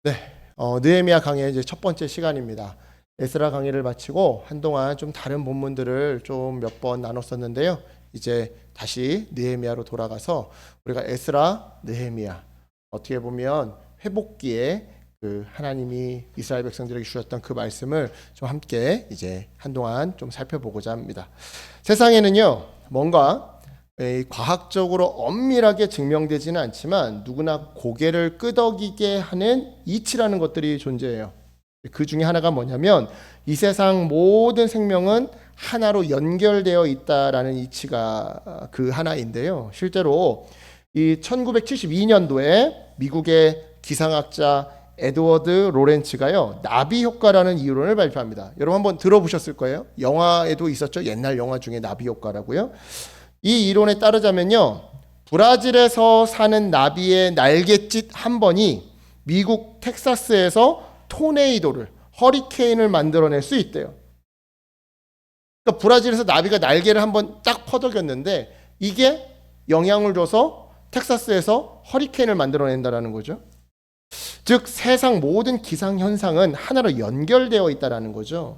네, 느헤미야 강의 이제 첫 번째 시간입니다. 에스라 강의를 마치고 한동안 좀 다른 본문들을 좀 몇 번 나눴었는데요. 이제 다시 느헤미야로 돌아가서 우리가 에스라, 느헤미야 어떻게 보면 회복기에 그 하나님이 이스라엘 백성들에게 주셨던 그 말씀을 좀 함께 이제 한동안 좀 살펴보고자 합니다. 세상에는요, 뭔가 과학적으로 엄밀하게 증명되지는 않지만 누구나 고개를 끄덕이게 하는 이치라는 것들이 존재해요. 그 중에 하나가 뭐냐면 이 세상 모든 생명은 하나로 연결되어 있다라는 이치가 그 하나인데요. 실제로 이 1972년도에 미국의 기상학자 에드워드 로렌츠가요, 나비 효과라는 이론을 발표합니다. 여러분 한번 들어보셨을 거예요. 영화에도 있었죠. 옛날 영화 중에 나비 효과라고요. 이 이론에 따르자면요, 브라질에서 사는 나비의 날갯짓 한 번이 미국 텍사스에서 토네이도를, 허리케인을 만들어낼 수 있대요. 그러니까 브라질에서 나비가 날개를 한번 딱 퍼덕였는데 이게 영향을 줘서 텍사스에서 허리케인을 만들어낸다는 거죠. 즉 세상 모든 기상현상은 하나로 연결되어 있다는 거죠.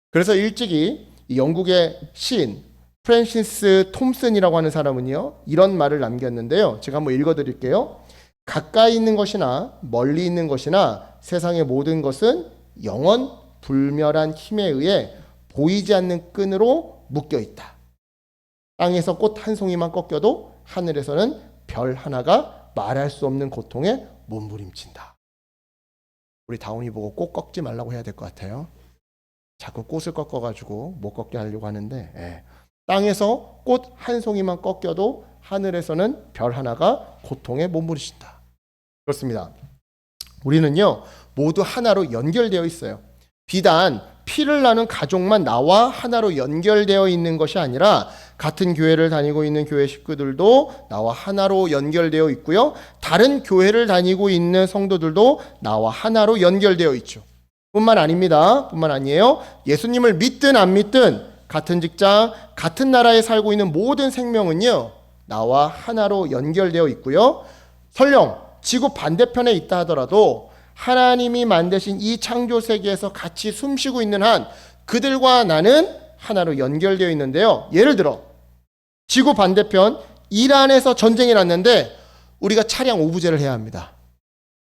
그래서 일찍이 영국의 시인 프랜시스 톰슨이라고 하는 사람은요, 이런 말을 남겼는데요. 제가 한번 읽어드릴게요. 가까이 있는 것이나 멀리 있는 것이나 세상의 모든 것은 영원 불멸한 힘에 의해 보이지 않는 끈으로 묶여 있다. 땅에서 꽃 한 송이만 꺾여도 하늘에서는 별 하나가 말할 수 없는 고통에 몸부림친다. 우리 다운이 보고 꽃 꺾지 말라고 해야 될 것 같아요. 자꾸 꽃을 꺾어가지고 못 꺾게 하려고 하는데, 땅에서 꽃 한 송이만 꺾여도 하늘에서는 별 하나가 고통에 몸부림친다. 그렇습니다. 우리는요, 모두 하나로 연결되어 있어요. 비단 피를 나눈 가족만 나와 하나로 연결되어 있는 것이 아니라 같은 교회를 다니고 있는 교회 식구들도 나와 하나로 연결되어 있고요. 다른 교회를 다니고 있는 성도들도 나와 하나로 연결되어 있죠. 뿐만 아니에요. 예수님을 믿든 안 믿든 같은 직장, 같은 나라에 살고 있는 모든 생명은요, 나와 하나로 연결되어 있고요. 설령 지구 반대편에 있다 하더라도 하나님이 만드신 이 창조 세계에서 같이 숨쉬고 있는 한 그들과 나는 하나로 연결되어 있는데요. 예를 들어 지구 반대편 이란에서 전쟁이 났는데 우리가 차량 오부제를 해야 합니다.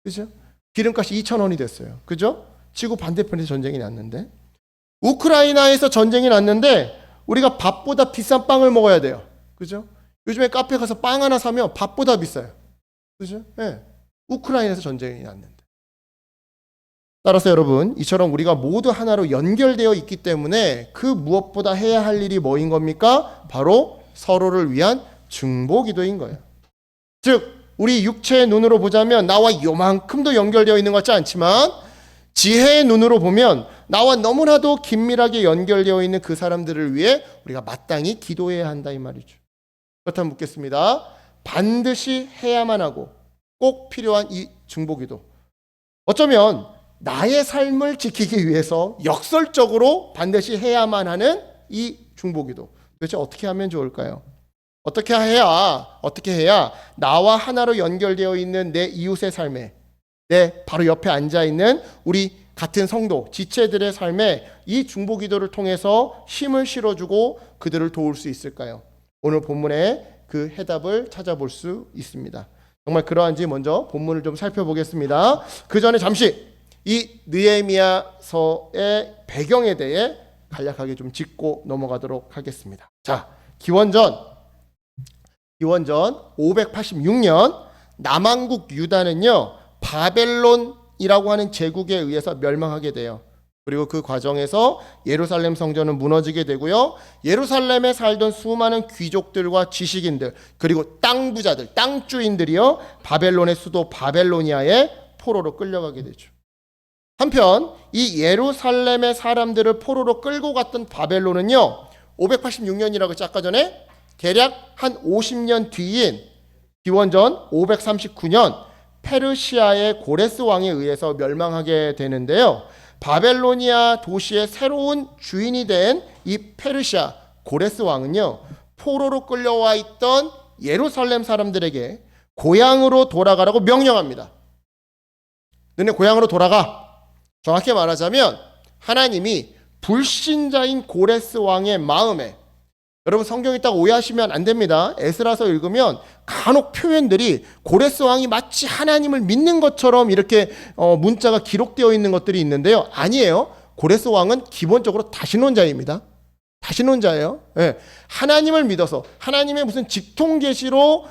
그죠? 기름값이 2,000원이 됐어요. 그죠? 지구 반대편에서 전쟁이 났는데 우크라이나에서 전쟁이 났는데 우리가 밥보다 비싼 빵을 먹어야 돼요. 그죠? 요즘에 카페 가서 빵 하나 사면 밥보다 비싸요. 그죠? 네. 우크라이나에서 전쟁이 났는데. 따라서 여러분, 이처럼 우리가 모두 하나로 연결되어 있기 때문에 그 무엇보다 해야 할 일이 뭐인 겁니까? 바로 서로를 위한 중보기도인 거예요. 즉, 우리 육체의 눈으로 보자면 나와 요만큼도 연결되어 있는 것 같지 않지만 지혜의 눈으로 보면 나와 너무나도 긴밀하게 연결되어 있는 그 사람들을 위해 우리가 마땅히 기도해야 한다 이 말이죠. 그렇다면 묻겠습니다. 반드시 해야만 하고 꼭 필요한 이 중보기도, 어쩌면 나의 삶을 지키기 위해서 역설적으로 반드시 해야만 하는 이 중보기도, 도대체 어떻게 하면 좋을까요? 어떻게 해야 나와 하나로 연결되어 있는 내 이웃의 삶에, 내 바로 옆에 앉아있는 우리 같은 성도, 지체들의 삶에 이 중보기도를 통해서 힘을 실어주고 그들을 도울 수 있을까요? 오늘 본문에 그 해답을 찾아볼 수 있습니다. 정말 그러한지 먼저 본문을 좀 살펴보겠습니다. 그 전에 잠시 이 느헤미야서의 배경에 대해 간략하게 좀 짚고 넘어가도록 하겠습니다. 자, 기원전 586년 남왕국 유다는요, 바벨론이라고 하는 제국에 의해서 멸망하게 돼요. 그리고 그 과정에서 예루살렘 성전은 무너지게 되고요. 예루살렘에 살던 수많은 귀족들과 지식인들, 그리고 땅 부자들, 땅 주인들이요, 바벨론의 수도 바벨로니아에 포로로 끌려가게 되죠. 한편 이 예루살렘의 사람들을 포로로 끌고 갔던 바벨론은요, 586년이라고 했죠. 아까 전에 대략 한 50년 뒤인 기원전 539년 페르시아의 고레스 왕에 의해서 멸망하게 되는데요. 바벨로니아 도시의 새로운 주인이 된 이 페르시아 고레스 왕은요, 포로로 끌려와 있던 예루살렘 사람들에게 고향으로 돌아가라고 명령합니다. 너네 고향으로 돌아가. 정확히 말하자면 하나님이 불신자인 고레스 왕의 마음에, 여러분 성경 읽다가 오해하시면 안 됩니다. 에스라서 읽으면 간혹 표현들이 고레스 왕이 마치 하나님을 믿는 것처럼 이렇게 문자가 기록되어 있는 것들이 있는데요. 아니에요. 고레스 왕은 기본적으로 다신론자입니다. 다신론자예요. 예. 하나님을 믿어서 하나님의 무슨 직통 계시로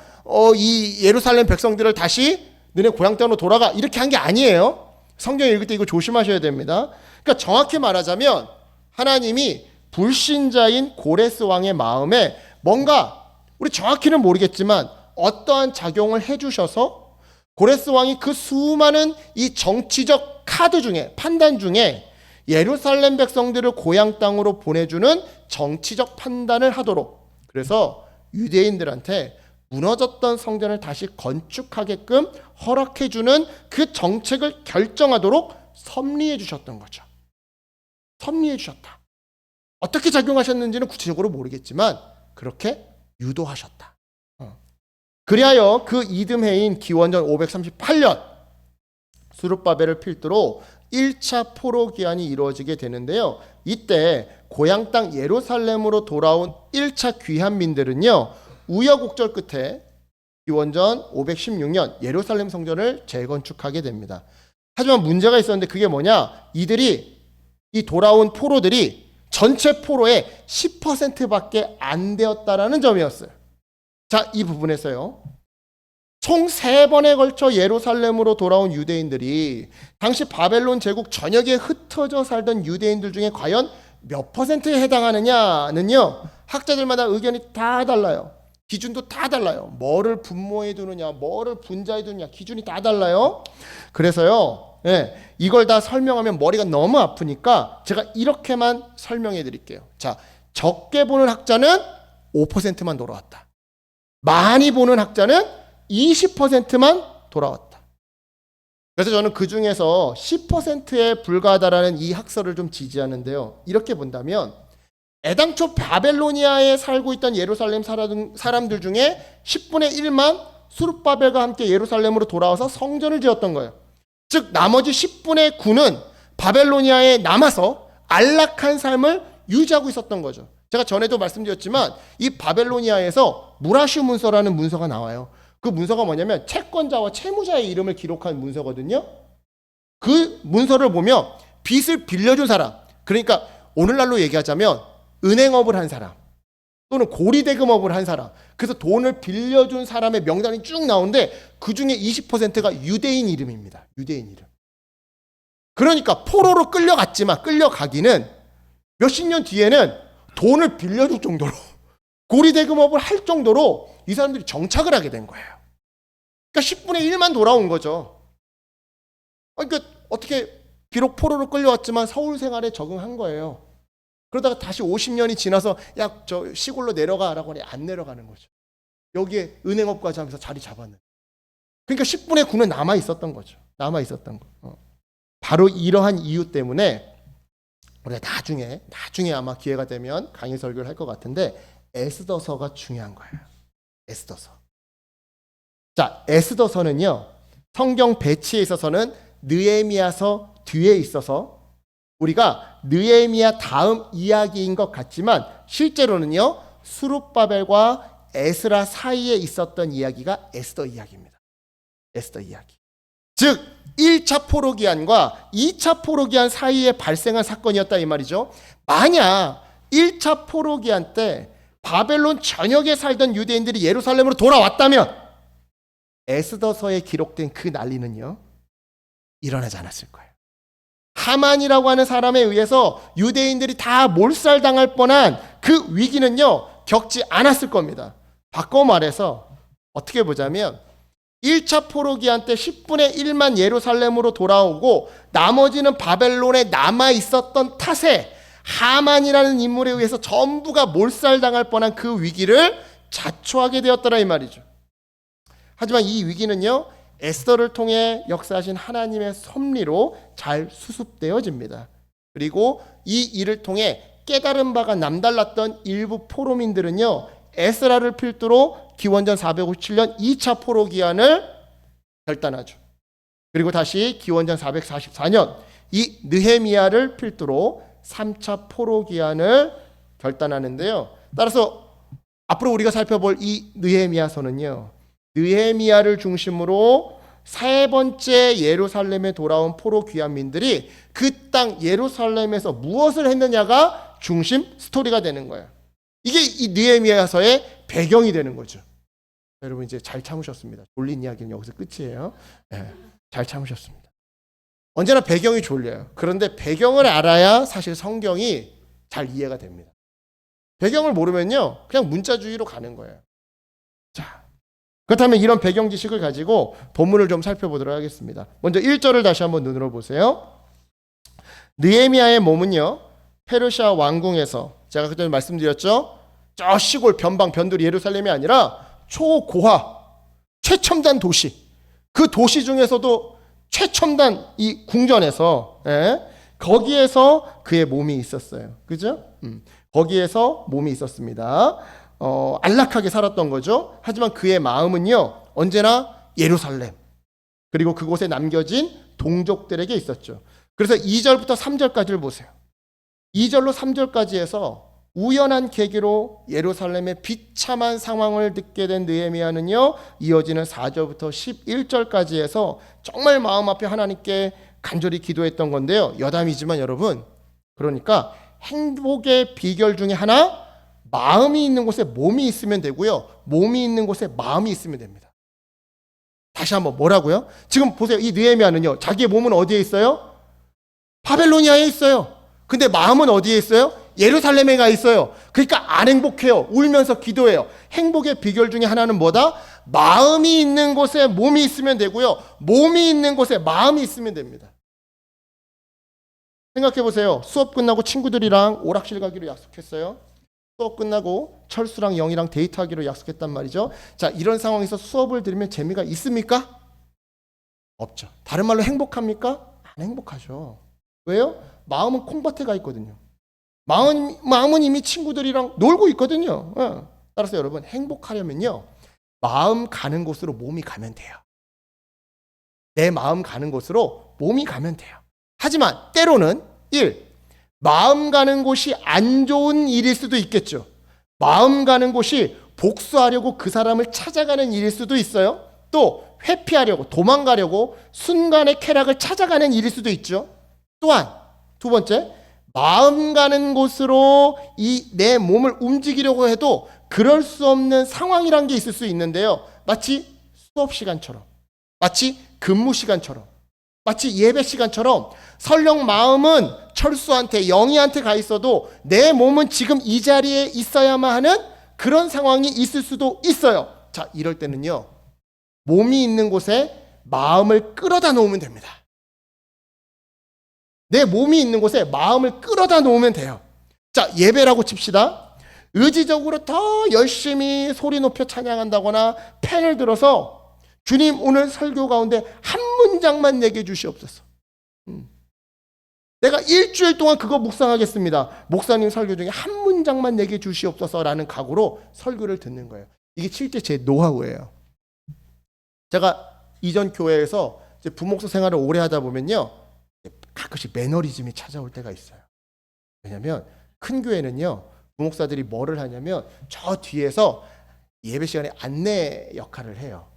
이 예루살렘 백성들을 다시 너네 고향 땅으로 돌아가 이렇게 한 게 아니에요. 성경 읽을 때 이거 조심하셔야 됩니다. 그러니까 정확히 말하자면 하나님이 불신자인 고레스 왕의 마음에 뭔가 우리 정확히는 모르겠지만 어떠한 작용을 해주셔서 고레스 왕이 그 수많은 이 정치적 카드 중에 판단 중에 예루살렘 백성들을 고향 땅으로 보내주는 정치적 판단을 하도록, 그래서 유대인들한테 무너졌던 성전을 다시 건축하게끔 허락해주는 그 정책을 결정하도록 섭리해 주셨던 거죠. 섭리해 주셨다. 어떻게 작용하셨는지는 구체적으로 모르겠지만 그렇게 유도하셨다. 그리하여 그 이듬해인 기원전 538년 스룹바벨을 필두로 1차 포로 기한이 이루어지게 되는데요. 이때 고향 땅 예루살렘으로 돌아온 1차 귀환민들은요, 우여곡절 끝에 기원전 516년 예루살렘 성전을 재건축하게 됩니다. 하지만 문제가 있었는데 그게 뭐냐? 이 돌아온 포로들이 전체 포로의 10%밖에 안 되었다라는 점이었어요. 자, 이 부분에서요, 총 3번에 걸쳐 예루살렘으로 돌아온 유대인들이 당시 바벨론 제국 전역에 흩어져 살던 유대인들 중에 과연 몇 퍼센트에 해당하느냐는요, 학자들마다 의견이 다 달라요. 기준도 다 달라요. 뭐를 분모에 두느냐, 뭐를 분자에 두느냐, 기준이 다 달라요. 그래서요, 이걸 다 설명하면 머리가 너무 아프니까 제가 이렇게만 설명해 드릴게요. 자, 적게 보는 학자는 5%만 돌아왔다. 많이 보는 학자는 20%만 돌아왔다. 그래서 저는 그 중에서 10%에 불과하다라는 이 학설을 좀 지지하는데요. 이렇게 본다면 애당초 바벨로니아에 살고 있던 예루살렘 사람들 중에 10분의 1만 수룹바벨과 함께 예루살렘으로 돌아와서 성전을 지었던 거예요. 즉 나머지 10분의 9는 바벨로니아에 남아서 안락한 삶을 유지하고 있었던 거죠. 제가 전에도 말씀드렸지만 이 바벨로니아에서 무라슈 문서라는 문서가 나와요. 그 문서가 뭐냐면 채권자와 채무자의 이름을 기록한 문서거든요. 그 문서를 보면 빚을 빌려준 사람, 그러니까 오늘날로 얘기하자면 은행업을 한 사람 또는 고리대금업을 한 사람, 그래서 돈을 빌려준 사람의 명단이 쭉 나오는데 그 중에 20%가 유대인 이름입니다. 유대인 이름. 그러니까 포로로 끌려갔지만 끌려가기는 몇십 년 뒤에는 돈을 빌려줄 정도로 고리대금업을 할 정도로 이 사람들이 정착을 하게 된 거예요. 그러니까 10분의 1만 돌아온 거죠. 그러니까 어떻게 비록 포로로 끌려왔지만 서울 생활에 적응한 거예요. 그러다가 다시 50년이 지나서 야, 저 시골로 내려가라고 하니 안 내려가는 거죠. 여기에 은행업까지 하면서 자리 잡았는데. 그러니까 10분의 9는 남아 있었던 거죠. 남아 있었던 거. 바로 이러한 이유 때문에 우리가 나중에 아마 기회가 되면 강의 설교를 할 것 같은데 에스더서가 중요한 거예요. 에스더서. 자, 에스더서는요, 성경 배치에 있어서는 느헤미야서 뒤에 있어서 우리가 느헤미야 다음 이야기인 것 같지만 실제로는요, 스룹바벨과 에스라 사이에 있었던 이야기가 에스더 이야기입니다. 에스더 이야기. 즉 1차 포로기한과 2차 포로기한 사이에 발생한 사건이었다 이 말이죠. 만약 1차 포로기한 때 바벨론 전역에 살던 유대인들이 예루살렘으로 돌아왔다면 에스더서에 기록된 그 난리는요, 일어나지 않았을 거예요. 하만이라고 하는 사람에 의해서 유대인들이 다 몰살당할 뻔한 그 위기는요, 겪지 않았을 겁니다. 바꿔 말해서 어떻게 보자면 1차 포로기한 때 10분의 1만 예루살렘으로 돌아오고 나머지는 바벨론에 남아 있었던 탓에 하만이라는 인물에 의해서 전부가 몰살당할 뻔한 그 위기를 자초하게 되었더라 이 말이죠. 하지만 이 위기는요, 에스더를 통해 역사하신 하나님의 섭리로 잘 수습되어집니다. 그리고 이 일을 통해 깨달은 바가 남달랐던 일부 포로민들은요, 에스라를 필두로 기원전 457년 2차 포로 기한을 결단하죠. 그리고 다시 기원전 444년 이 느헤미야를 필두로 3차 포로 기한을 결단하는데요. 따라서 앞으로 우리가 살펴볼 이 느헤미야서는요, 느헤미야를 중심으로 세 번째 예루살렘에 돌아온 포로 귀환민들이 그 땅 예루살렘에서 무엇을 했느냐가 중심 스토리가 되는 거예요. 이게 이 느헤미야서의 배경이 되는 거죠. 여러분 이제 잘 참으셨습니다. 졸린 이야기는 여기서 끝이에요. 네, 잘 참으셨습니다. 언제나 배경이 졸려요. 그런데 배경을 알아야 사실 성경이 잘 이해가 됩니다. 배경을 모르면요, 그냥 문자주의로 가는 거예요. 자, 그렇다면 이런 배경 지식을 가지고 본문을 좀 살펴보도록 하겠습니다. 먼저 1절을 다시 한번 눈으로 보세요. 느헤미야의 몸은요, 페르시아 왕궁에서, 제가 그때 말씀드렸죠, 저 시골 변방 변두리 예루살렘이 아니라 초고화 최첨단 도시, 그 도시 중에서도 최첨단 이 궁전에서, 거기에서 그의 몸이 있었어요. 그죠? 거기에서 몸이 있었습니다. 안락하게 살았던 거죠. 하지만 그의 마음은요, 언제나 예루살렘, 그리고 그곳에 남겨진 동족들에게 있었죠. 그래서 2절부터 3절까지를 보세요. 2절로 3절까지 해서 우연한 계기로 예루살렘의 비참한 상황을 듣게 된 느헤미야는요, 이어지는 4절부터 11절까지 해서 정말 마음 앞에 하나님께 간절히 기도했던 건데요. 여담이지만 여러분, 그러니까 행복의 비결 중에 하나, 마음이 있는 곳에 몸이 있으면 되고요, 몸이 있는 곳에 마음이 있으면 됩니다. 다시 한번 뭐라고요? 지금 보세요. 이 느헤미야는요, 자기의 몸은 어디에 있어요? 바벨로니아에 있어요. 근데 마음은 어디에 있어요? 예루살렘에 가 있어요. 그러니까 안 행복해요. 울면서 기도해요. 행복의 비결 중에 하나는 뭐다? 마음이 있는 곳에 몸이 있으면 되고요, 몸이 있는 곳에 마음이 있으면 됩니다. 생각해 보세요. 수업 끝나고 친구들이랑 오락실 가기로 약속했어요. 수업 끝나고 철수랑 영이랑 데이트하기로 약속했단 말이죠. 자, 이런 상황에서 수업을 들으면 재미가 있습니까? 없죠. 다른 말로 행복합니까? 안 행복하죠. 왜요? 마음은 콩밭에 가 있거든요. 마음은 이미 친구들이랑 놀고 있거든요. 따라서 여러분, 행복하려면요, 마음 가는 곳으로 몸이 가면 돼요. 내 마음 가는 곳으로 몸이 가면 돼요. 하지만 때로는 마음 가는 곳이 안 좋은 일일 수도 있겠죠. 마음 가는 곳이 복수하려고 그 사람을 찾아가는 일일 수도 있어요. 또 회피하려고, 도망가려고 순간의 쾌락을 찾아가는 일일 수도 있죠. 또한 두 번째, 마음 가는 곳으로 이 내 몸을 움직이려고 해도 그럴 수 없는 상황이란 게 있을 수 있는데요. 마치 수업 시간처럼, 마치 근무 시간처럼, 마치 예배 시간처럼 설령 마음은 철수한테, 영희한테 가 있어도 내 몸은 지금 이 자리에 있어야만 하는 그런 상황이 있을 수도 있어요. 자, 이럴 때는요, 몸이 있는 곳에 마음을 끌어다 놓으면 됩니다. 내 몸이 있는 곳에 마음을 끌어다 놓으면 돼요. 자, 예배라고 칩시다. 의지적으로 더 열심히 소리 높여 찬양한다거나 펜을 들어서 주님, 오늘 설교 가운데 한 문장만 내게 주시옵소서. 내가 일주일 동안 그거 묵상하겠습니다. 목사님 설교 중에 한 문장만 내게 주시옵소서라는 각오로 설교를 듣는 거예요. 이게 실제 제 노하우예요. 제가 이전 교회에서 이제 부목사 생활을 오래 하다 보면요, 가끔씩 매너리즘이 찾아올 때가 있어요. 왜냐하면 큰 교회는요, 부목사들이 뭐를 하냐면 저 뒤에서 예배 시간에 안내 역할을 해요.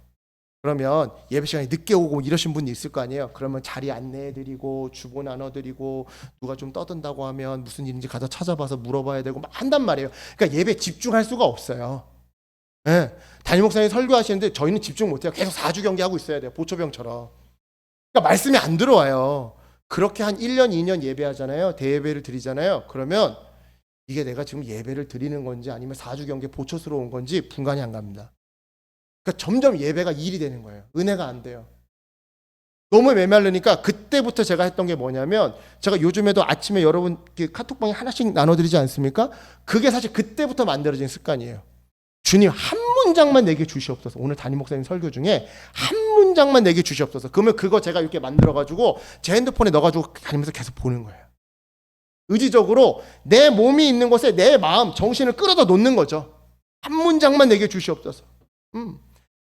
그러면 예배 시간에 늦게 오고 이러신 분이 있을 거 아니에요. 그러면 자리 안내해드리고 주보 나눠드리고 누가 좀 떠든다고 하면 무슨 일인지 가서 찾아봐서 물어봐야 되고 막 한단 말이에요. 그러니까 예배에 집중할 수가 없어요. 네. 담임 목사님 설교하시는데 저희는 집중 못해요. 계속 4주 경기하고 있어야 돼요. 보초병처럼. 그러니까 말씀이 안 들어와요. 그렇게 한 1년, 2년 예배하잖아요. 대예배를 드리잖아요. 그러면 이게 내가 지금 예배를 드리는 건지 아니면 4주 경기 보초스러운 건지 분간이 안 갑니다. 그러니까 점점 예배가 일이 되는 거예요. 은혜가 안 돼요. 너무 메말르니까 그때부터 제가 했던 게 뭐냐면, 제가 요즘에도 아침에 여러분 카톡방에 하나씩 나눠드리지 않습니까? 그게 사실 그때부터 만들어진 습관이에요. 주님, 한 문장만 내게 주시옵소서. 오늘 담임 목사님 설교 중에 한 문장만 내게 주시옵소서. 그러면 그거 제가 이렇게 만들어가지고 제 핸드폰에 넣어가지고 다니면서 계속 보는 거예요. 의지적으로 내 몸이 있는 곳에 내 마음, 정신을 끌어다 놓는 거죠. 한 문장만 내게 주시옵소서.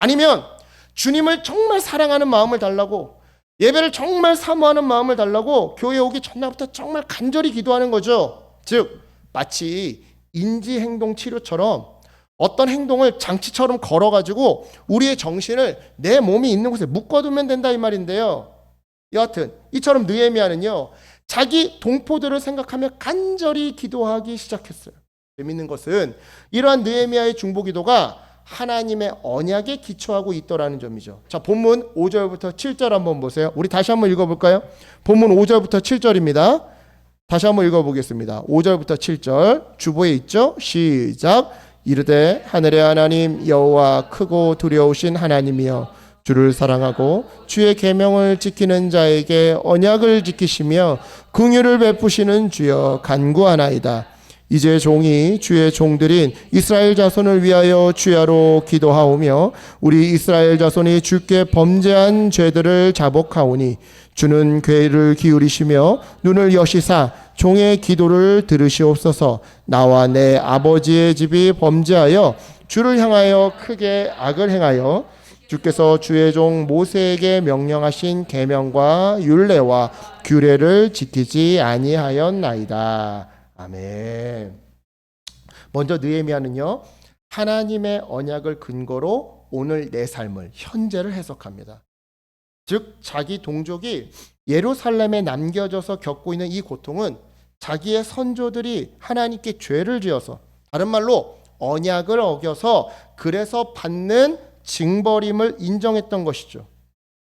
아니면 주님을 정말 사랑하는 마음을 달라고 예배를 정말 사모하는 마음을 달라고 교회에 오기 전날부터 정말 간절히 기도하는 거죠. 즉 마치 인지행동 치료처럼 어떤 행동을 장치처럼 걸어가지고 우리의 정신을 내 몸이 있는 곳에 묶어두면 된다 이 말인데요. 여하튼 이처럼 느헤미야는요, 자기 동포들을 생각하며 간절히 기도하기 시작했어요. 재밌는 것은 이러한 느헤미야의 중보기도가 하나님의 언약에 기초하고 있더라는 점이죠. 자, 본문 5절부터 7절 한번 보세요. 우리 다시 한번 읽어볼까요? 본문 5절부터 7절입니다. 다시 한번 읽어보겠습니다. 5절부터 7절 주보에 있죠? 시작. 이르되 하늘의 하나님 여호와 크고 두려우신 하나님이여, 주를 사랑하고 주의 계명을 지키는 자에게 언약을 지키시며 긍휼을 베푸시는 주여 간구하나이다. 이제 종이 주의 종들인 이스라엘 자손을 위하여 주야로 기도하오며 우리 이스라엘 자손이 주께 범죄한 죄들을 자복하오니 주는 귀를 기울이시며 눈을 여시사 종의 기도를 들으시옵소서. 나와 내 아버지의 집이 범죄하여 주를 향하여 크게 악을 행하여 주께서 주의 종 모세에게 명령하신 계명과 율례와 규례를 지키지 아니하였나이다. 아멘. 먼저 느헤미야는요, 하나님의 언약을 근거로 오늘 내 삶을, 현재를 해석합니다. 즉 자기 동족이 예루살렘에 남겨져서 겪고 있는 이 고통은 자기의 선조들이 하나님께 죄를 지어서, 다른 말로 언약을 어겨서 그래서 받는 징벌임을 인정했던 것이죠.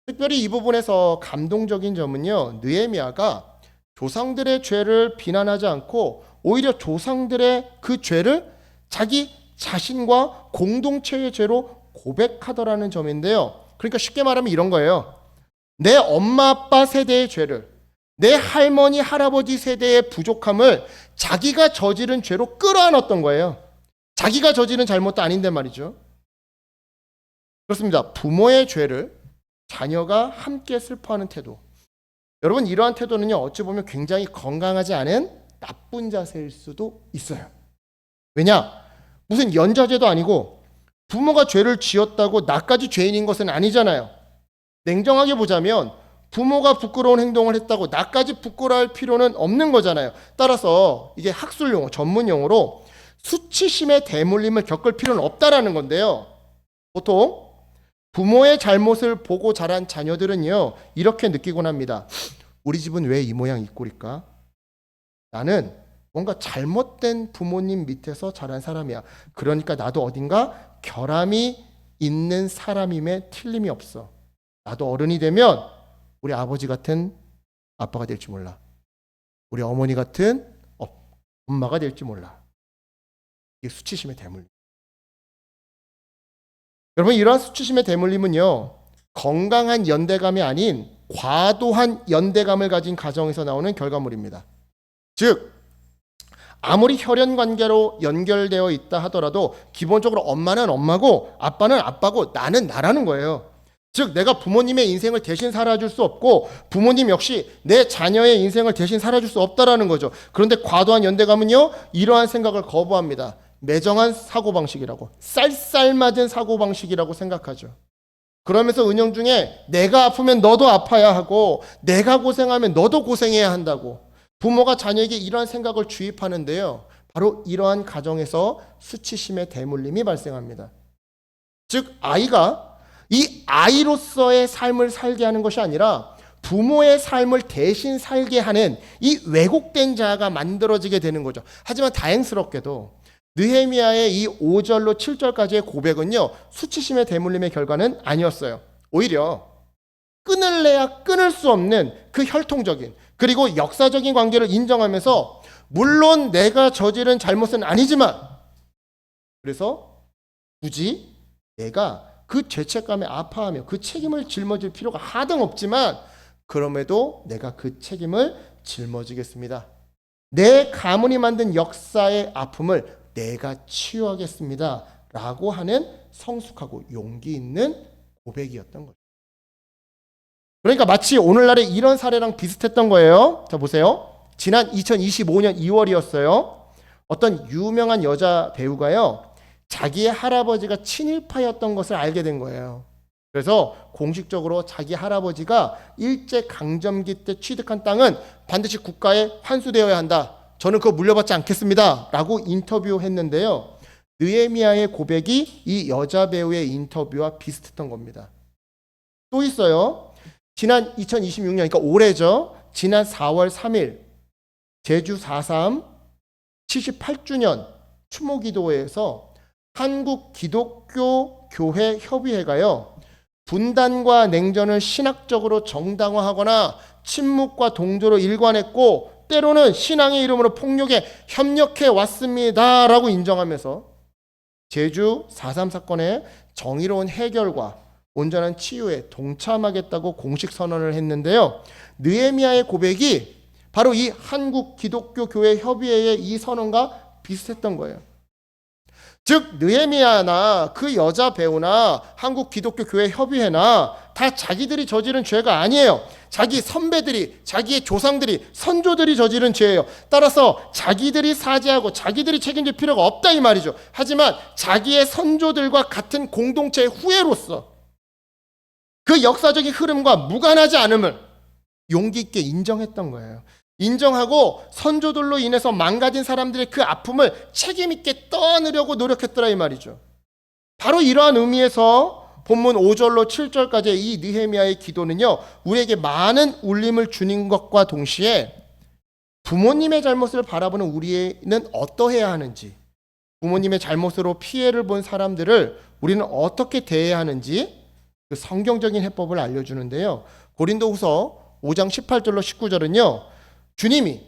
특별히 이 부분에서 감동적인 점은요, 느헤미야가 조상들의 죄를 비난하지 않고 오히려 조상들의 그 죄를 자기 자신과 공동체의 죄로 고백하더라는 점인데요. 그러니까 쉽게 말하면 이런 거예요. 내 엄마 아빠 세대의 죄를, 내 할머니 할아버지 세대의 부족함을 자기가 저지른 죄로 끌어안았던 거예요. 자기가 저지른 잘못도 아닌데 말이죠. 그렇습니다. 부모의 죄를 자녀가 함께 슬퍼하는 태도. 여러분, 이러한 태도는요, 어찌 보면 굉장히 건강하지 않은 나쁜 자세일 수도 있어요. 왜냐? 무슨 연좌제도 아니고 부모가 죄를 지었다고 나까지 죄인인 것은 아니잖아요. 냉정하게 보자면 부모가 부끄러운 행동을 했다고 나까지 부끄러워할 필요는 없는 거잖아요. 따라서 이게 학술 용어, 전문 용어로 수치심의 대물림을 겪을 필요는 없다라는 건데요. 보통 부모의 잘못을 보고 자란 자녀들은요, 이렇게 느끼곤 합니다. 우리 집은 왜 이 모양 이 꼴일까? 나는 뭔가 잘못된 부모님 밑에서 자란 사람이야. 그러니까 나도 어딘가 결함이 있는 사람임에 틀림이 없어. 나도 어른이 되면 우리 아버지 같은 아빠가 될지 몰라. 우리 어머니 같은 엄마가 될지 몰라. 이게 수치심의 대물림. 여러분, 이러한 수치심의 대물림은요, 건강한 연대감이 아닌 과도한 연대감을 가진 가정에서 나오는 결과물입니다. 즉, 아무리 혈연 관계로 연결되어 있다 하더라도 기본적으로 엄마는 엄마고 아빠는 아빠고 나는 나라는 거예요. 즉, 내가 부모님의 인생을 대신 살아줄 수 없고 부모님 역시 내 자녀의 인생을 대신 살아줄 수 없다라는 거죠. 그런데 과도한 연대감은요, 이러한 생각을 거부합니다. 매정한 사고방식이라고, 쌀쌀맞은 사고방식이라고 생각하죠. 그러면서 은연중에 내가 아프면 너도 아파야 하고 내가 고생하면 너도 고생해야 한다고 부모가 자녀에게 이러한 생각을 주입하는데요, 바로 이러한 가정에서 수치심의 대물림이 발생합니다. 즉, 아이가 이 아이로서의 삶을 살게 하는 것이 아니라 부모의 삶을 대신 살게 하는 이 왜곡된 자아가 만들어지게 되는 거죠. 하지만 다행스럽게도 느헤미야의 이 5절로 7절까지의 고백은요, 수치심의 대물림의 결과는 아니었어요. 오히려 끊을래야 끊을 수 없는 그 혈통적인 그리고 역사적인 관계를 인정하면서 물론 내가 저지른 잘못은 아니지만 그래서 굳이 내가 그 죄책감에 아파하며 그 책임을 짊어질 필요가 하등 없지만 그럼에도 내가 그 책임을 짊어지겠습니다. 내 가문이 만든 역사의 아픔을 내가 치유하겠습니다 라고 하는 성숙하고 용기 있는 고백이었던 거죠. 그러니까 마치 오늘날의 이런 사례랑 비슷했던 거예요. 자, 보세요. 지난 2025년 2월이었어요. 어떤 유명한 여자 배우가요, 자기의 할아버지가 친일파였던 것을 알게 된 거예요. 그래서 공식적으로 자기 할아버지가 일제 강점기 때 취득한 땅은 반드시 국가에 환수되어야 한다. 저는 그거 물려받지 않겠습니다. 라고 인터뷰했는데요. 느헤미야의 고백이 이 여자 배우의 인터뷰와 비슷했던 겁니다. 또 있어요. 지난 2026년, 그러니까 올해죠. 지난 4월 3일 제주 4.3 78주년 추모기도회에서 한국 기독교 교회 협의회가요, 분단과 냉전을 신학적으로 정당화하거나 침묵과 동조로 일관했고 때로는 신앙의 이름으로 폭력에 협력해 왔습니다 라고 인정하면서 제주 4.3 사건의 정의로운 해결과 온전한 치유에 동참하겠다고 공식 선언을 했는데요. 느헤미야의 고백이 바로 이 한국 기독교 교회 협의회의 이 선언과 비슷했던 거예요. 즉 느헤미야나 그 여자 배우나 한국 기독교 교회 협의회나 다 자기들이 저지른 죄가 아니에요. 자기 선배들이, 자기의 조상들이, 선조들이 저지른 죄예요. 따라서 자기들이 사죄하고 자기들이 책임질 필요가 없다 이 말이죠. 하지만 자기의 선조들과 같은 공동체의 후예로서 그 역사적인 흐름과 무관하지 않음을 용기 있게 인정했던 거예요. 인정하고 선조들로 인해서 망가진 사람들의 그 아픔을 책임 있게 떠안으려고 노력했더라 이 말이죠. 바로 이러한 의미에서 본문 5절로 7절까지의 이 느헤미야의 기도는요, 우리에게 많은 울림을 주는 것과 동시에 부모님의 잘못을 바라보는 우리는 어떠해야 하는지, 부모님의 잘못으로 피해를 본 사람들을 우리는 어떻게 대해야 하는지 그 성경적인 해법을 알려주는데요. 고린도후서 5장 18절로 19절은요, 주님이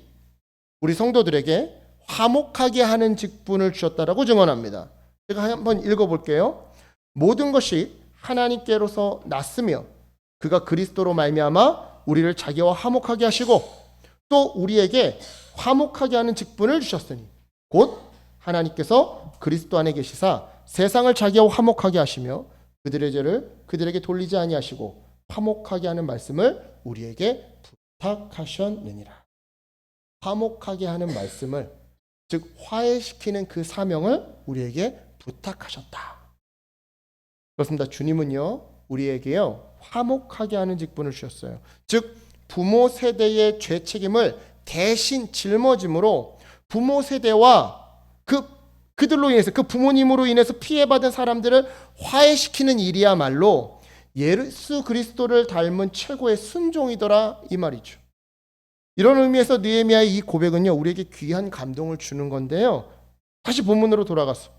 우리 성도들에게 화목하게 하는 직분을 주셨다라고 증언합니다. 제가 한번 읽어볼게요. 모든 것이 하나님께로서 났으며 그가 그리스도로 말미암아 우리를 자기와 화목하게 하시고 또 우리에게 화목하게 하는 직분을 주셨으니 곧 하나님께서 그리스도 안에 계시사 세상을 자기와 화목하게 하시며 그들의 죄를 그들에게 돌리지 아니하시고 화목하게 하는 말씀을 우리에게 부탁하셨느니라. 화목하게 하는 말씀을, 즉 화해시키는 그 사명을 우리에게 부탁하셨다. 그렇습니다. 주님은요, 우리에게요 화목하게 하는 직분을 주셨어요. 즉 부모 세대의 죄 책임을 대신 짊어짐으로 부모 세대와 그들로 인해서, 그 부모님으로 인해서 피해받은 사람들을 화해시키는 일이야말로 예수 그리스도를 닮은 최고의 순종이더라 이 말이죠. 이런 의미에서 느헤미야의 이 고백은요, 우리에게 귀한 감동을 주는 건데요. 다시 본문으로 돌아가서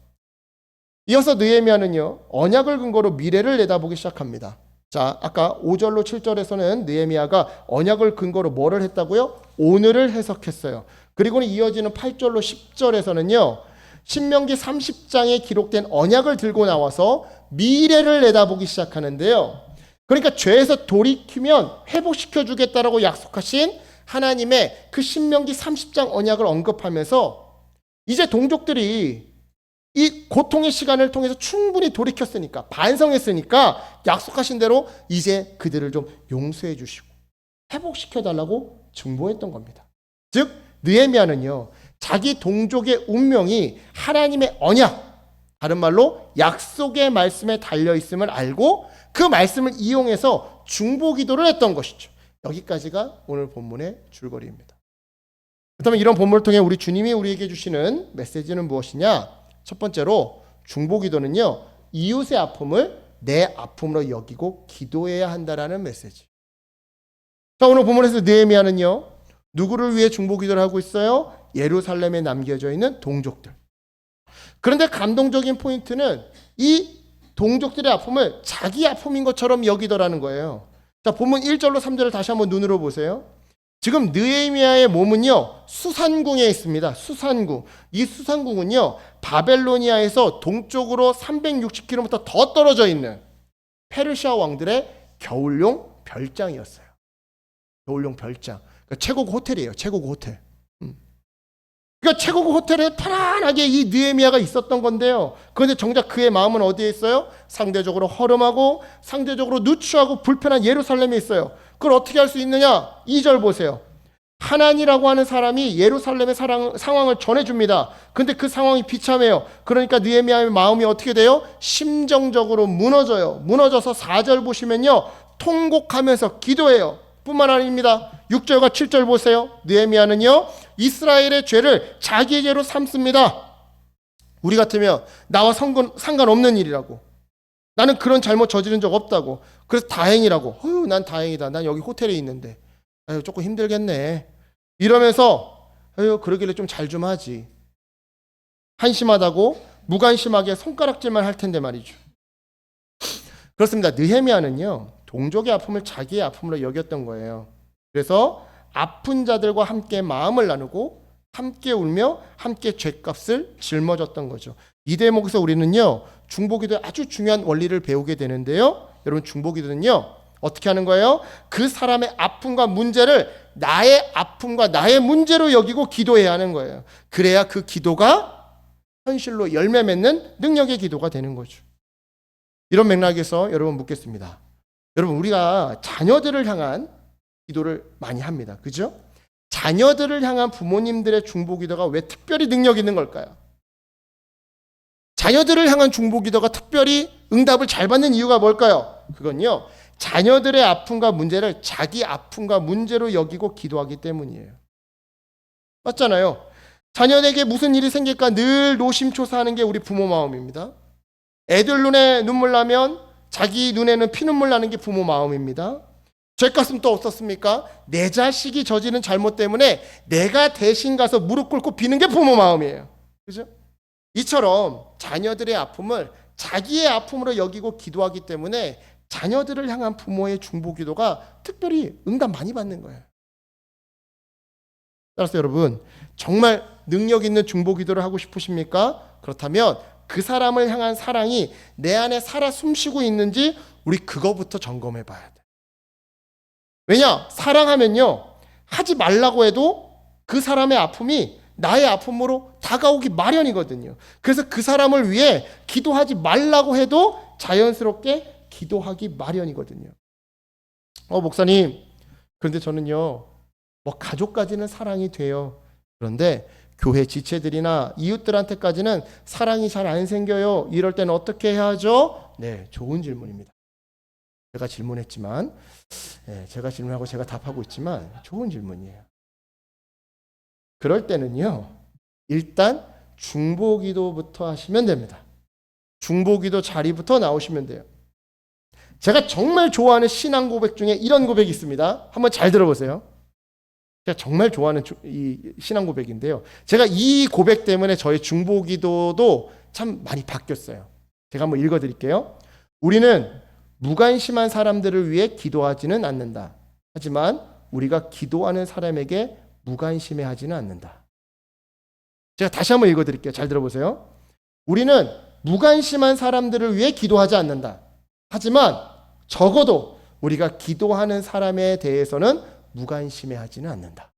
이어서 느헤미야는요, 언약을 근거로 미래를 내다보기 시작합니다. 자, 아까 5절로 7절에서는 느헤미야가 언약을 근거로 뭐를 했다고요? 오늘을 해석했어요. 그리고는 이어지는 8절로 10절에서는요, 신명기 30장에 기록된 언약을 들고 나와서 미래를 내다보기 시작하는데요. 그러니까 죄에서 돌이키면 회복시켜 주겠다라고 약속하신 하나님의 그 신명기 30장 언약을 언급하면서 이제 동족들이 이 고통의 시간을 통해서 충분히 돌이켰으니까, 반성했으니까 약속하신 대로 이제 그들을 좀 용서해 주시고 회복시켜 달라고 증보했던 겁니다. 즉 느헤미야는요, 자기 동족의 운명이 하나님의 언약, 다른 말로 약속의 말씀에 달려있음을 알고 그 말씀을 이용해서 중보기도를 했던 것이죠. 여기까지가 오늘 본문의 줄거리입니다. 그렇다면 이런 본문을 통해 우리 주님이 우리에게 주시는 메시지는 무엇이냐? 첫 번째로 중보기도는요, 이웃의 아픔을 내 아픔으로 여기고 기도해야 한다라는 메시지. 자, 오늘 본문에서 느헤미야는요, 누구를 위해 중보기도를 하고 있어요? 예루살렘에 남겨져 있는 동족들. 그런데 감동적인 포인트는 이 동족들의 아픔을 자기 아픔인 것처럼 여기더라는 거예요. 자, 본문 1절로 3절을 다시 한번 눈으로 보세요. 지금 느헤미야의 몸은요, 수산궁에 있습니다. 수산궁. 이 수산궁은요, 바벨로니아에서 동쪽으로 360km 더 떨어져 있는 페르시아 왕들의 겨울용 별장이었어요. 겨울용 별장. 그러니까 최고급 호텔이에요. 최고급 호텔. 그러니까 최고급 호텔에 편안하게 이 느헤미야가 있었던 건데요. 그런데 정작 그의 마음은 어디에 있어요? 상대적으로 허름하고 상대적으로 누추하고 불편한 예루살렘에 있어요. 그걸 어떻게 할 수 있느냐? 2절 보세요. 하난이라고 하는 사람이 예루살렘의 상황을 전해줍니다. 근데 그 상황이 비참해요. 그러니까 느헤미야의 마음이 어떻게 돼요? 심정적으로 무너져요. 무너져서 4절 보시면요, 통곡하면서 기도해요. 뿐만 아닙니다. 6절과 7절 보세요. 느헤미야는요, 이스라엘의 죄를 자기의 죄로 삼습니다. 우리 같으면 나와 상관없는 일이라고, 나는 그런 잘못 저지른 적 없다고, 그래서 다행이라고, 난 다행이다, 난 여기 호텔에 있는데 조금 힘들겠네, 이러면서 그러길래 좀 잘 좀 하지, 한심하다고 무관심하게 손가락질만 할 텐데 말이죠. 그렇습니다. 느헤미야는요, 동족의 아픔을 자기의 아픔으로 여겼던 거예요. 그래서 아픈 자들과 함께 마음을 나누고 함께 울며 함께 죗값을 짊어졌던 거죠. 이 대목에서 우리는요, 중보기도의 아주 중요한 원리를 배우게 되는데요. 여러분, 중보기도는요, 어떻게 하는 거예요? 그 사람의 아픔과 문제를 나의 아픔과 나의 문제로 여기고 기도해야 하는 거예요. 그래야 그 기도가 현실로 열매 맺는 능력의 기도가 되는 거죠. 이런 맥락에서 여러분 묻겠습니다. 여러분, 우리가 자녀들을 향한 기도를 많이 합니다. 그죠? 자녀들을 향한 부모님들의 중보기도가 왜 특별히 능력 있는 걸까요? 자녀들을 향한 중보기도가 특별히 응답을 잘 받는 이유가 뭘까요? 그건요, 자녀들의 아픔과 문제를 자기 아픔과 문제로 여기고 기도하기 때문이에요. 맞잖아요. 자녀에게 무슨 일이 생길까 늘 노심초사하는 게 우리 부모 마음입니다. 애들 눈에 눈물 나면 자기 눈에는 피눈물 나는 게 부모 마음입니다. 죄값은 또 어떻습니까? 내 자식이 저지른 잘못 때문에 내가 대신 가서 무릎 꿇고 비는 게 부모 마음이에요. 그죠? 이처럼 자녀들의 아픔을 자기의 아픔으로 여기고 기도하기 때문에 자녀들을 향한 부모의 중보기도가 특별히 응답 많이 받는 거예요. 따라서 여러분, 정말 능력 있는 중보기도를 하고 싶으십니까? 그렇다면 그 사람을 향한 사랑이 내 안에 살아 숨쉬고 있는지 우리 그거부터 점검해 봐야 돼. 왜냐? 사랑하면요, 하지 말라고 해도 그 사람의 아픔이 나의 아픔으로 다가오기 마련이거든요. 그래서 그 사람을 위해 기도하지 말라고 해도 자연스럽게 기도하기 마련이거든요. 목사님, 그런데 저는요, 가족까지는 사랑이 돼요. 그런데 교회 지체들이나 이웃들한테까지는 사랑이 잘 안 생겨요. 이럴 때는 어떻게 해야 하죠? 네, 좋은 질문입니다. 제가 질문했지만, 제가 질문하고 제가 답하고 있지만 좋은 질문이에요. 그럴 때는요, 일단 중보기도부터 하시면 됩니다. 중보기도 자리부터 나오시면 돼요. 제가 정말 좋아하는 신앙 고백 중에 이런 고백이 있습니다. 한번 잘 들어보세요. 제가 정말 좋아하는 이 신앙 고백인데요. 제가 이 고백 때문에 저의 중보기도도 참 많이 바뀌었어요. 제가 한번 읽어드릴게요. 우리는 무관심한 사람들을 위해 기도하지는 않는다. 하지만 우리가 기도하는 사람에게 무관심해 하지는 않는다. 제가 다시 한번 읽어드릴게요. 잘 들어보세요. 우리는 무관심한 사람들을 위해 기도하지 않는다. 하지만 적어도 우리가 기도하는 사람에 대해서는 무관심해 하지는 않는다.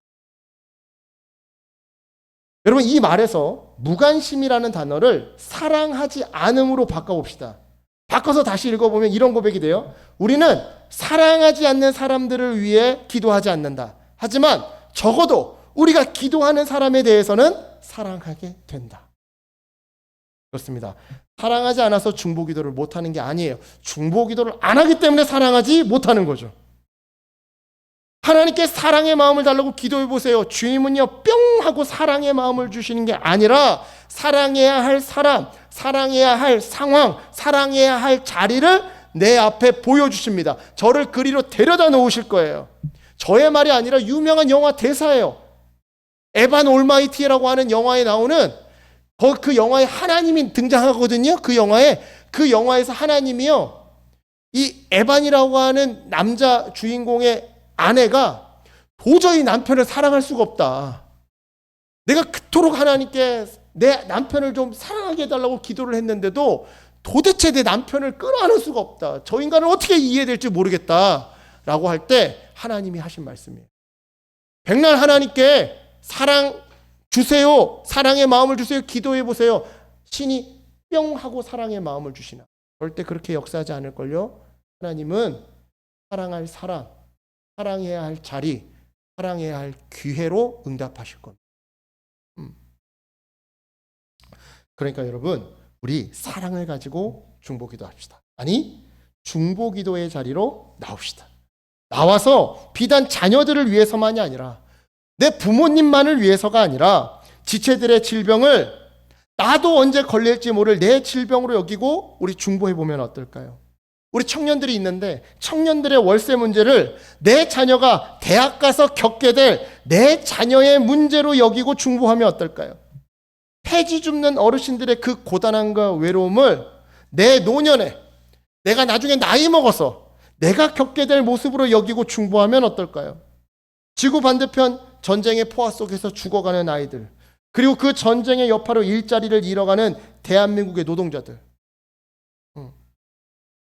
여러분, 이 말에서 무관심이라는 단어를 사랑하지 않음으로 바꿔봅시다. 바꿔서 다시 읽어보면 이런 고백이 돼요. 우리는 사랑하지 않는 사람들을 위해 기도하지 않는다. 하지만 적어도 우리가 기도하는 사람에 대해서는 사랑하게 된다. 그렇습니다. 사랑하지 않아서 중보기도를 못하는 게 아니에요. 중보기도를 안 하기 때문에 사랑하지 못하는 거죠. 하나님께 사랑의 마음을 달라고 기도해 보세요. 주님은요, 뿅 하고 사랑의 마음을 주시는 게 아니라 사랑해야 할 사람, 사랑해야 할 상황, 사랑해야 할 자리를 내 앞에 보여주십니다. 저를 그리로 데려다 놓으실 거예요. 저의 말이 아니라 유명한 영화 대사예요. 에반 올마이티라고 하는 영화에 나오는 그 영화에 하나님이 등장하거든요. 그 영화에서 하나님이요, 이 에반이라고 하는 남자 주인공의 아내가 도저히 남편을 사랑할 수가 없다. 내가 그토록 하나님께 내 남편을 좀 사랑하게 해달라고 기도를 했는데도 도대체 내 남편을 끌어안을 수가 없다. 저 인간을 어떻게 이해될지 모르겠다. 라고 할 때 하나님이 하신 말씀이에요. 백날 하나님께 사랑 주세요. 사랑의 마음을 주세요. 기도해 보세요. 신이 뿅 하고 사랑의 마음을 주시나? 절대 그렇게 역사하지 않을걸요. 하나님은 사랑할 사람, 사랑해야 할 자리, 사랑해야 할 기회로 응답하실 겁니다. 그러니까 여러분, 우리 사랑을 가지고 중보기도 합시다. 아니, 중보기도의 자리로 나옵시다. 나와서 비단 자녀들을 위해서만이 아니라 내 부모님만을 위해서가 아니라 지체들의 질병을 나도 언제 걸릴지 모를 내 질병으로 여기고 우리 중보해보면 어떨까요? 우리 청년들이 있는데 청년들의 월세 문제를 내 자녀가 대학 가서 겪게 될 내 자녀의 문제로 여기고 중보하면 어떨까요? 폐지 줍는 어르신들의 그 고단함과 외로움을 내 노년에 내가 나중에 나이 먹어서 내가 겪게 될 모습으로 여기고 중보하면 어떨까요? 지구 반대편 전쟁의 포화 속에서 죽어가는 아이들, 그리고 그 전쟁의 여파로 일자리를 잃어가는 대한민국의 노동자들,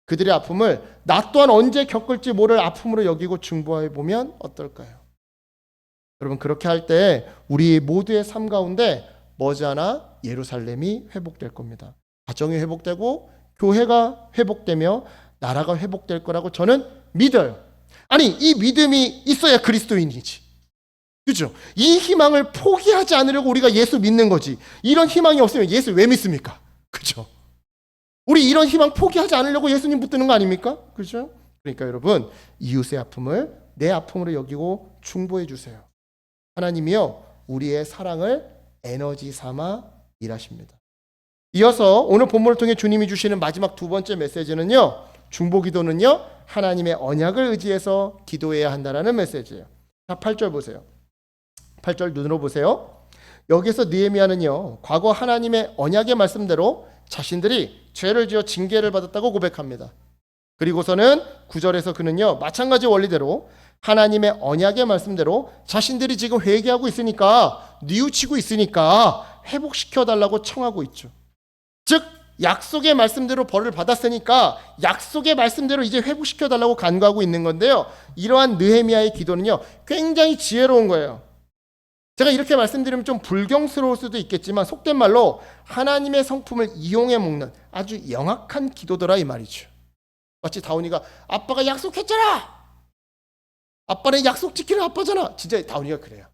그들의 아픔을 나 또한 언제 겪을지 모를 아픔으로 여기고 중보해 보면 어떨까요? 여러분, 그렇게 할 때 우리 모두의 삶 가운데 머지않아 예루살렘이 회복될 겁니다. 가정이 회복되고 교회가 회복되며 나라가 회복될 거라고 저는 믿어요. 아니, 이 믿음이 있어야 그리스도인이지. 그렇죠? 이 희망을 포기하지 않으려고 우리가 예수 믿는 거지. 이런 희망이 없으면 예수 왜 믿습니까? 그렇죠? 우리 이런 희망 포기하지 않으려고 예수님 붙드는 거 아닙니까? 그렇죠? 그러니까 여러분, 이웃의 아픔을 내 아픔으로 여기고 중보해 주세요. 하나님이요, 우리의 사랑을 에너지 삼아 일하십니다. 이어서 오늘 본문을 통해 주님이 주시는 마지막 두 번째 메시지는요, 중보기도는요, 하나님의 언약을 의지해서 기도해야 한다는 메시지예요. 자, 8절 보세요. 8절 눈으로 보세요. 여기서 느헤미야는요, 과거 하나님의 언약의 말씀대로 자신들이 죄를 지어 징계를 받았다고 고백합니다. 그리고서는 9절에서 그는요, 마찬가지 원리대로 하나님의 언약의 말씀대로 자신들이 지금 회개하고 있으니까, 뉘우치고 있으니까 회복시켜달라고 청하고 있죠. 즉 약속의 말씀대로 벌을 받았으니까 약속의 말씀대로 이제 회복시켜달라고 간구하고 있는 건데요, 이러한 느헤미야의 기도는요 굉장히 지혜로운 거예요. 제가 이렇게 말씀드리면 좀 불경스러울 수도 있겠지만 속된 말로 하나님의 성품을 이용해 먹는 아주 영악한 기도더라 이 말이죠. 마치 다운이가 아빠가 약속했잖아, 아빠는 약속 지키는 아빠잖아. 진짜 다운이가 그래요.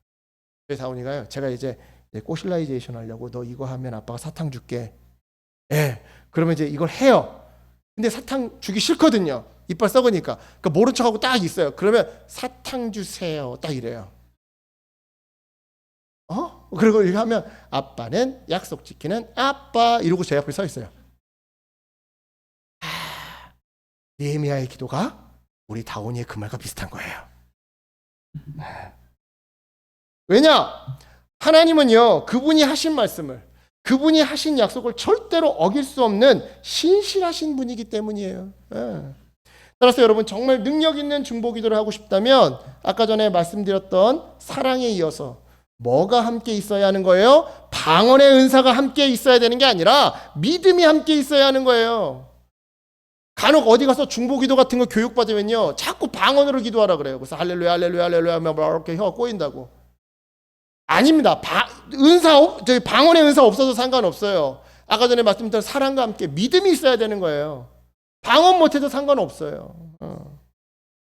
그래서 다운이가요, 제가 이제 꼬실라이제이션 하려고 너 이거 하면 아빠가 사탕 줄게. 예, 그러면 이제 이걸 해요. 근데 사탕 주기 싫거든요. 이빨 썩으니까. 그러니까 모른 척하고 딱 있어요. 그러면 사탕 주세요. 딱 이래요. 그리고 이렇게 하면 아빠는 약속 지키는 아빠 이러고 제 앞에 서 있어요. 느헤미야의 기도가 우리 다온이의 그 말과 비슷한 거예요. 왜냐? 하나님은요, 그분이 하신 말씀을, 그분이 하신 약속을 절대로 어길 수 없는 신실하신 분이기 때문이에요. 따라서 여러분, 정말 능력 있는 중보기도를 하고 싶다면 아까 전에 말씀드렸던 사랑에 이어서 뭐가 함께 있어야 하는 거예요? 방언의 은사가 함께 있어야 되는 게 아니라 믿음이 함께 있어야 하는 거예요. 간혹 어디 가서 중보기도 같은 거 교육받으면요, 자꾸 방언으로 기도하라 그래요. 그래서 할렐루야 할렐루야 할렐루야 하면 이렇게 혀가 꼬인다고. 아닙니다. 방언의 은사 없어도 상관없어요. 아까 전에 말씀드린 사랑과 함께 믿음이 있어야 되는 거예요. 방언 못해도 상관없어요.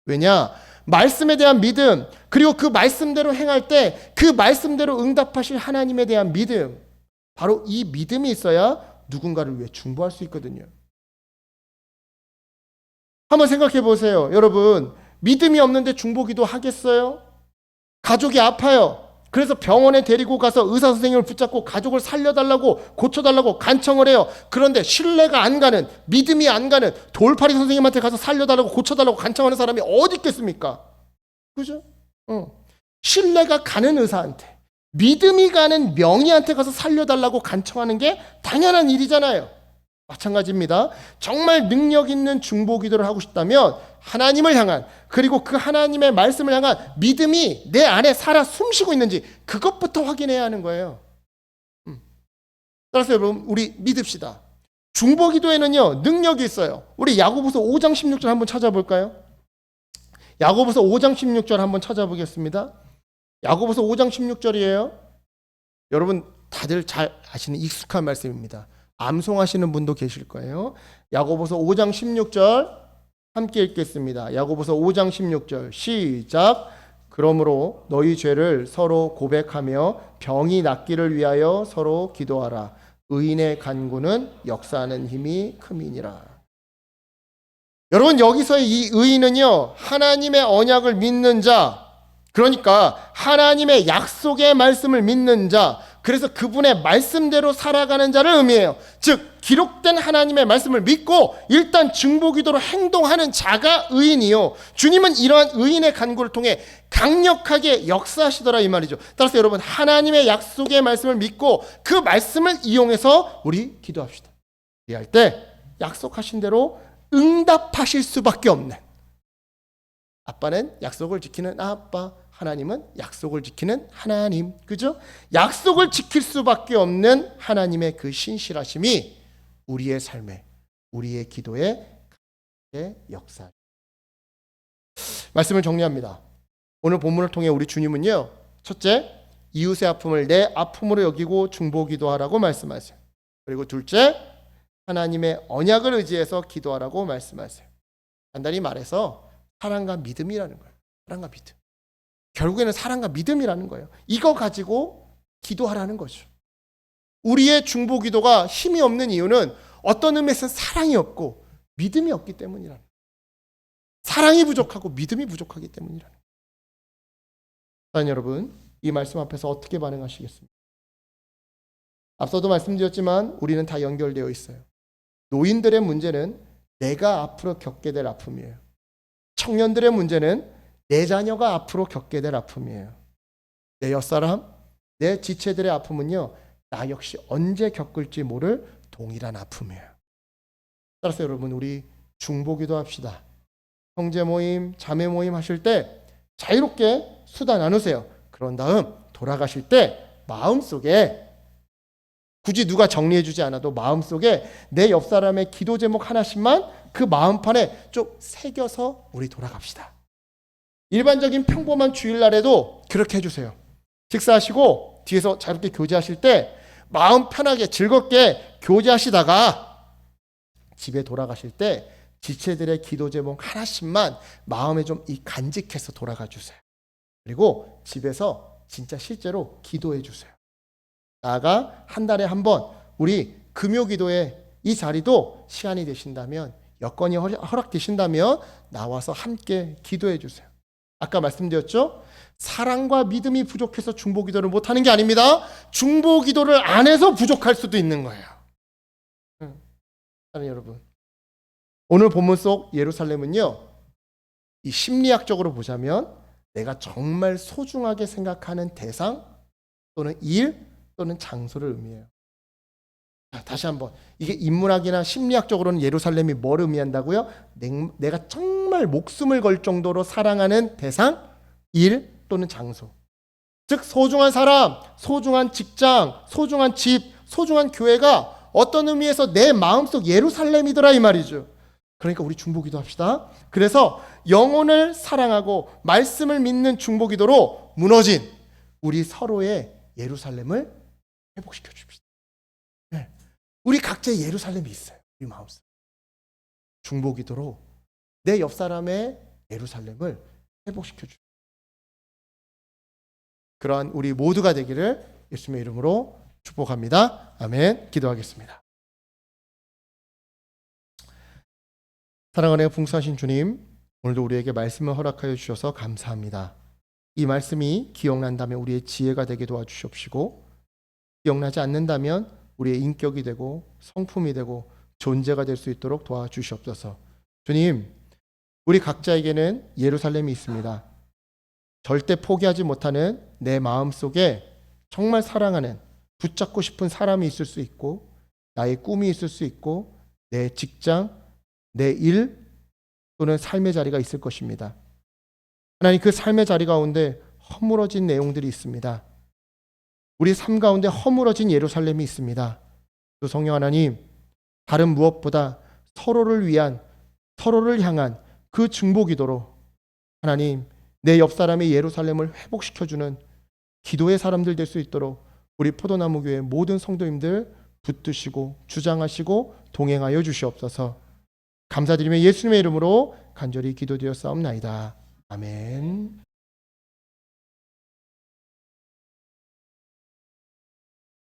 왜냐? 말씀에 대한 믿음, 그리고 그 말씀대로 행할 때 그 말씀대로 응답하실 하나님에 대한 믿음, 바로 이 믿음이 있어야 누군가를 위해 중보할 수 있거든요. 한번 생각해 보세요. 여러분, 믿음이 없는데 중보기도 하겠어요? 가족이 아파요. 그래서 병원에 데리고 가서 의사 선생님을 붙잡고 가족을 살려달라고, 고쳐달라고 간청을 해요. 그런데 신뢰가 안 가는, 믿음이 안 가는 돌팔이 선생님한테 가서 살려달라고, 고쳐달라고 간청하는 사람이 어디 있겠습니까? 그죠? 신뢰가 가는 의사한테, 믿음이 가는 명의한테 가서 살려달라고 간청하는 게 당연한 일이잖아요. 마찬가지입니다. 정말 능력 있는 중보기도를 하고 싶다면 하나님을 향한, 그리고 그 하나님의 말씀을 향한 믿음이 내 안에 살아 숨쉬고 있는지 그것부터 확인해야 하는 거예요. 따라서 여러분, 우리 믿읍시다. 중보기도에는요 능력이 있어요. 우리 야고보서 5장 16절 한번 찾아볼까요? 야고보서 5장 16절 한번 찾아보겠습니다. 야고보서 5장 16절이에요. 여러분 다들 잘 아시는 익숙한 말씀입니다. 암송하시는 분도 계실 거예요. 야고보서 5장 16절 함께 읽겠습니다. 야고보서 5장 16절 시작. 그러므로 너희 죄를 서로 고백하며 병이 낫기를 위하여 서로 기도하라. 의인의 간구는 역사하는 힘이 큼이니라. 여러분, 여기서의 이 의인은요, 하나님의 언약을 믿는 자, 그러니까 하나님의 약속의 말씀을 믿는 자, 그래서 그분의 말씀대로 살아가는 자를 의미해요. 즉 기록된 하나님의 말씀을 믿고 일단 중보기도로 행동하는 자가 의인이요, 주님은 이러한 의인의 간구를 통해 강력하게 역사하시더라 이 말이죠. 따라서 여러분, 하나님의 약속의 말씀을 믿고 그 말씀을 이용해서 우리 기도합시다. 기도할 때 약속하신 대로 응답하실 수밖에 없는, 아빠는 약속을 지키는 아빠, 하나님은 약속을 지키는 하나님, 그죠? 약속을 지킬 수밖에 없는 하나님의 그 신실하심이 우리의 삶에, 우리의 기도에 역사. 말씀을 정리합니다. 오늘 본문을 통해 우리 주님은요, 첫째, 이웃의 아픔을 내 아픔으로 여기고 중보기도하라고 말씀하세요. 그리고 둘째, 하나님의 언약을 의지해서 기도하라고 말씀하세요. 간단히 말해서 사랑과 믿음이라는 거예요. 사랑과 믿음. 결국에는 사랑과 믿음이라는 거예요. 이거 가지고 기도하라는 거죠. 우리의 중보기도가 힘이 없는 이유는 어떤 의미에서는 사랑이 없고 믿음이 없기 때문이라는 거예요. 사랑이 부족하고 믿음이 부족하기 때문이라는 거예요. 사랑하는 여러분, 이 말씀 앞에서 어떻게 반응하시겠습니까? 앞서도 말씀드렸지만 우리는 다 연결되어 있어요. 노인들의 문제는 내가 앞으로 겪게 될 아픔이에요. 청년들의 문제는 내 자녀가 앞으로 겪게 될 아픔이에요. 내 옆사람, 내 지체들의 아픔은요, 나 역시 언제 겪을지 모를 동일한 아픔이에요. 따라서 여러분, 우리 중보기도 합시다. 형제 모임, 자매 모임 하실 때 자유롭게 수다 나누세요. 그런 다음 돌아가실 때 마음속에, 굳이 누가 정리해 주지 않아도 마음속에 내 옆사람의 기도 제목 하나씩만 그 마음판에 좀 새겨서 우리 돌아갑시다. 일반적인 평범한 주일날에도 그렇게 해주세요. 식사하시고 뒤에서 자유롭게 교제하실 때 마음 편하게 즐겁게 교제하시다가 집에 돌아가실 때 지체들의 기도 제목 하나씩만 마음에 좀 간직해서 돌아가 주세요. 그리고 집에서 진짜 실제로 기도해 주세요. 나아가 한 달에 한 번 우리 금요기도에 이 자리도 시간이 되신다면, 여건이 허락되신다면 나와서 함께 기도해 주세요. 아까 말씀드렸죠? 사랑과 믿음이 부족해서 중보기도를 못하는 게 아닙니다. 중보기도를 안 해서 부족할 수도 있는 거예요. 사랑하는 여러분, 오늘 본문 속 예루살렘은요, 이 심리학적으로 보자면 내가 정말 소중하게 생각하는 대상 또는 일 또는 장소를 의미해요. 다시 한번, 이게 인문학이나 심리학적으로는 예루살렘이 뭘 의미한다고요? 내가 정말 목숨을 걸 정도로 사랑하는 대상, 일 또는 장소. 즉 소중한 사람, 소중한 직장, 소중한 집, 소중한 교회가 어떤 의미에서 내 마음속 예루살렘이더라 이 말이죠. 그러니까 우리 중보기도 합시다. 그래서 영혼을 사랑하고 말씀을 믿는 중보기도로 무너진 우리 서로의 예루살렘을 회복시켜 줍시다. 네. 우리 각자의 예루살렘이 있어요. 우리 마음속. 중보기도로 내 옆 사람의 예루살렘을 회복시켜 줍시다. 그러한 우리 모두가 되기를 예수님의 이름으로 축복합니다. 아멘. 기도하겠습니다. 사랑하는 풍성하신 주님, 오늘도 우리에게 말씀을 허락하여 주셔서 감사합니다. 이 말씀이 기억난다면 우리의 지혜가 되게 도와주시옵시고, 기억나지 않는다면 우리의 인격이 되고 성품이 되고 존재가 될 수 있도록 도와주시옵소서. 주님, 우리 각자에게는 예루살렘이 있습니다. 절대 포기하지 못하는 내 마음속에 정말 사랑하는, 붙잡고 싶은 사람이 있을 수 있고, 나의 꿈이 있을 수 있고, 내 직장, 내 일 또는 삶의 자리가 있을 것입니다. 하나님, 그 삶의 자리 가운데 허물어진 내용들이 있습니다. 우리 삶 가운데 허물어진 예루살렘이 있습니다. 또 성령 하나님, 다른 무엇보다 서로를 위한, 서로를 향한 그 중보기도로 하나님, 내 옆 사람의 예루살렘을 회복시켜주는 기도의 사람들 될 수 있도록 우리 포도나무 교회 모든 성도님들 붙드시고 주장하시고 동행하여 주시옵소서. 감사드리며 예수님의 이름으로 간절히 기도드렸사옵나이다. 아멘.